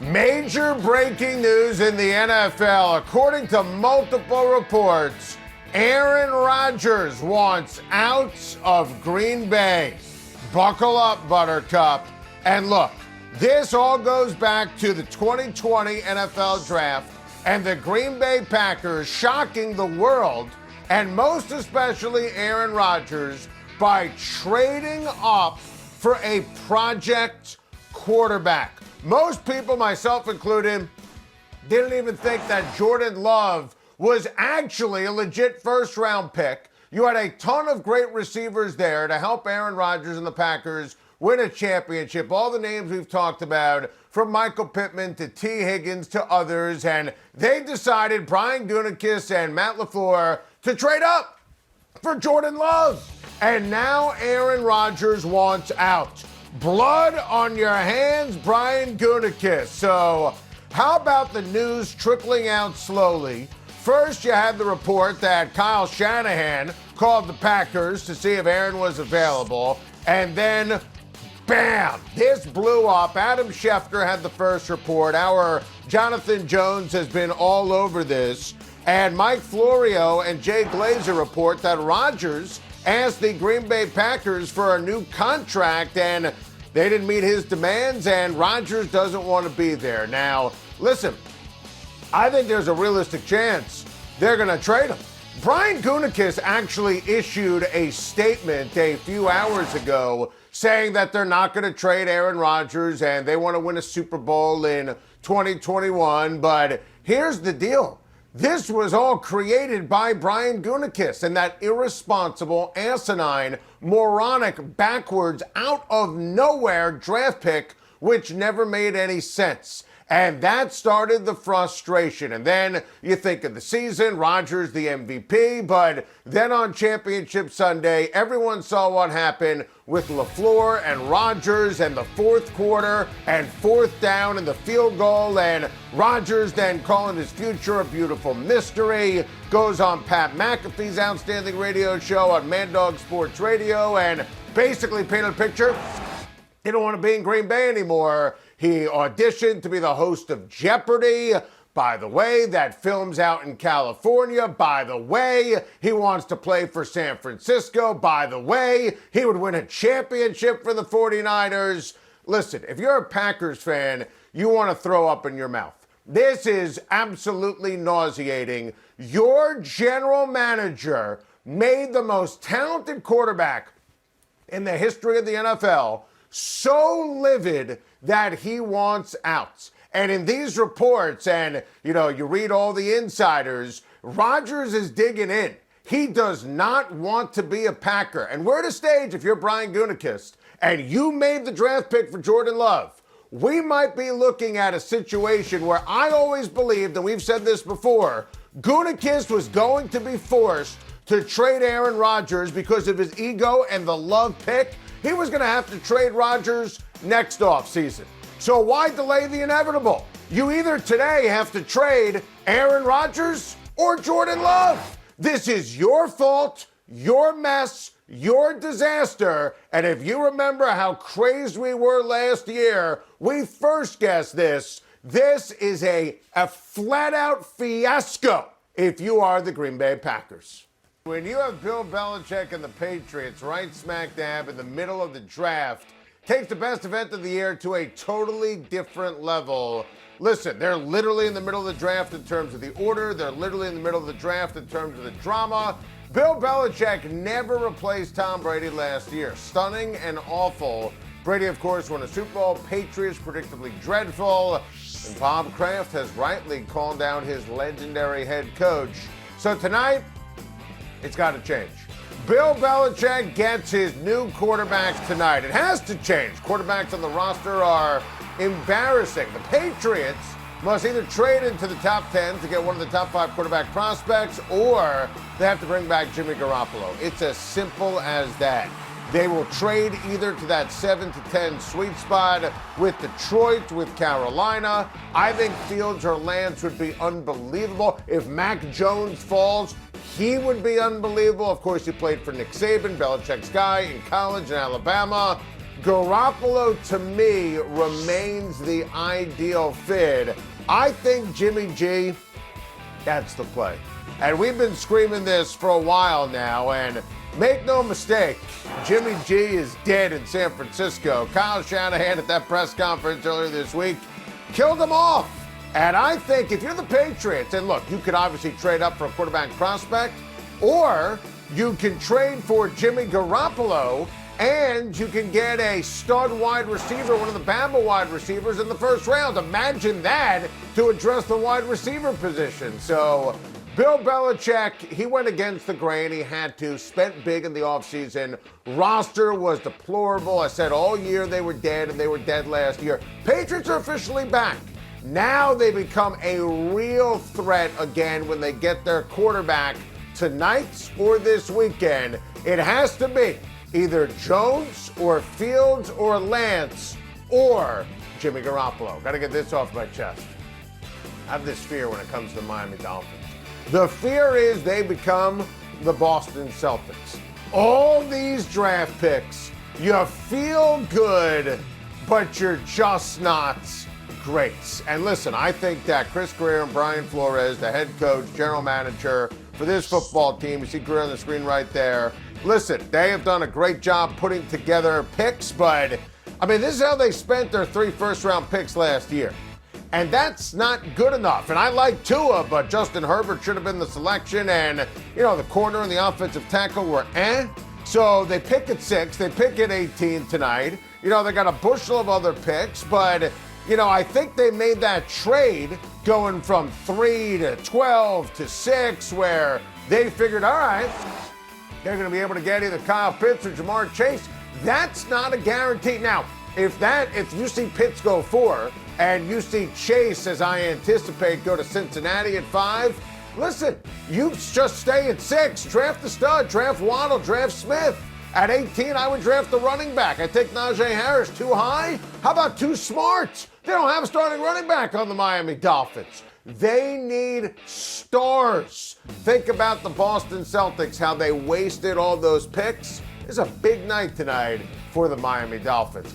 Major breaking news in the NFL. According to multiple reports, Aaron Rodgers wants out of Green Bay. Buckle up, Buttercup. And look, this all goes back to the 2020 NFL Draft and the Green Bay Packers shocking the world, and most especially Aaron Rodgers, by trading up for a project quarterback. Most people, myself included, didn't even think that Jordan Love was actually a legit first-round pick. You had a ton of great receivers there to help Aaron Rodgers and the Packers win a championship. All the names we've talked about, from Michael Pittman to T. Higgins to others, and they decided, Brian Gutekunst and Matt LaFleur, to trade up for Jordan Love. And now Aaron Rodgers wants out. Blood on your hands, Brian Gutekunst. So how about the news trickling out slowly? First, you had the report that Kyle Shanahan called the Packers to see if Aaron was available. And then, bam, this blew up. Adam Schefter had the first report. Our Jonathan Jones has been all over this. And Mike Florio and Jay Glazer report that Rodgers asked the Green Bay Packers for a new contract, and they didn't meet his demands, and Rodgers doesn't want to be there. Now, listen, I think there's a realistic chance they're going to trade him. Brian Gutekunst actually issued a statement a few hours ago saying that they're not going to trade Aaron Rodgers and they want to win a Super Bowl in 2021. But here's the deal. This was all created by Brian Gutekunst and that irresponsible, asinine, moronic, backwards, out of nowhere draft pick, which never made any sense. And that started the frustration. And then you think of the season, Rodgers the MVP, but then on Championship Sunday, everyone saw what happened with LaFleur and Rodgers and the fourth quarter and fourth down and the field goal, and Rodgers then calling his future a beautiful mystery, goes on Pat McAfee's outstanding radio show on Mad Dog Sports Radio and basically painted a picture. He don't want to be in Green Bay anymore. He auditioned to be the host of Jeopardy! By the way, that film's out in California. By the way, he wants to play for San Francisco. By the way, he would win a championship for the 49ers. Listen, if you're a Packers fan, you want to throw up in your mouth. This is absolutely nauseating. Your general manager made the most talented quarterback in the history of the NFL so livid that he wants out. And in these reports, and you read all the insiders, Rodgers is digging in. He does not want to be a Packer. And we're at a stage, if you're Brian Gutekunst, and you made the draft pick for Jordan Love, we might be looking at a situation where I always believed, and we've said this before, Gutekunst was going to be forced to trade Aaron Rodgers because of his ego and the Love pick. He was going to have to trade Rodgers next offseason. So why delay the inevitable? You either today have to trade Aaron Rodgers or Jordan Love. This is your fault, your mess, your disaster. And if you remember how crazed we were last year, we first guessed this. This is a flat-out fiasco if you are the Green Bay Packers. When you have Bill Belichick and the Patriots right smack dab in the middle of the draft, takes the best event of the year to a totally different level. Listen, they're literally in the middle of the draft in terms of the order. They're literally in the middle of the draft in terms of the drama. Bill Belichick never replaced Tom Brady last year. Stunning and awful. Brady, of course, won a Super Bowl. Patriots predictably dreadful. And Bob Kraft has rightly called down his legendary head coach. So tonight, it's got to change. Bill Belichick gets his new quarterbacks tonight. It has to change. Quarterbacks on the roster are embarrassing. The Patriots must either trade into the top 10 to get one of the top 5 quarterback prospects, or they have to bring back Jimmy Garoppolo. It's as simple as that. They will trade either to that 7 to 10 sweet spot with Detroit, with Carolina. I think Fields or Lance would be unbelievable. If Mac Jones falls, he would be unbelievable. Of course, he played for Nick Saban, Belichick's guy, in college in Alabama. Garoppolo, to me, remains the ideal fit. I think Jimmy G, that's the play. And we've been screaming this for a while now, and make no mistake, Jimmy G is dead in San Francisco. Kyle Shanahan at that press conference earlier this week killed him off. And I think if you're the Patriots, and look, you could obviously trade up for a quarterback prospect, or you can trade for Jimmy Garoppolo, and you can get a stud wide receiver, one of the Bama wide receivers in the first round. Imagine that to address the wide receiver position. So Bill Belichick, he went against the grain. He had to, spent big in the offseason. Roster was deplorable. I said all year they were dead, and they were dead last year. Patriots are officially back. Now they become a real threat again when they get their quarterback tonight or this weekend. It has to be either Jones or Fields or Lance or Jimmy Garoppolo. Got to get this off my chest. I have this fear when it comes to the Miami Dolphins. The fear is they become the Boston Celtics. All these draft picks, you feel good, but you're just not great. And listen, I think that Chris Greer and Brian Flores, the head coach, general manager for this football team, you see Greer on the screen right there. Listen, they have done a great job putting together picks, but I mean, this is how they spent their 3 first-round picks last year. And that's not good enough. And I like Tua, but Justin Herbert should have been the selection. And, you know, the corner and the offensive tackle were So they pick at 6, they pick at 18 tonight. You know, they got a bushel of other picks, but, you know, I think they made that trade going from 3 to 12 to 6, where they figured, all right, they're going to be able to get either Kyle Pitts or Jamar Chase. That's not a guarantee. Now, if you see Pitts go 4 and you see Chase, as I anticipate, go to Cincinnati at 5, listen, you just stay at 6. Draft the stud, draft Waddle, draft Smith. At 18, I would draft the running back. I take Najee Harris. Too high? How about too smart? They don't have a starting running back on the Miami Dolphins. They need stars. Think about the Boston Celtics, how they wasted all those picks. It's a big night tonight for the Miami Dolphins.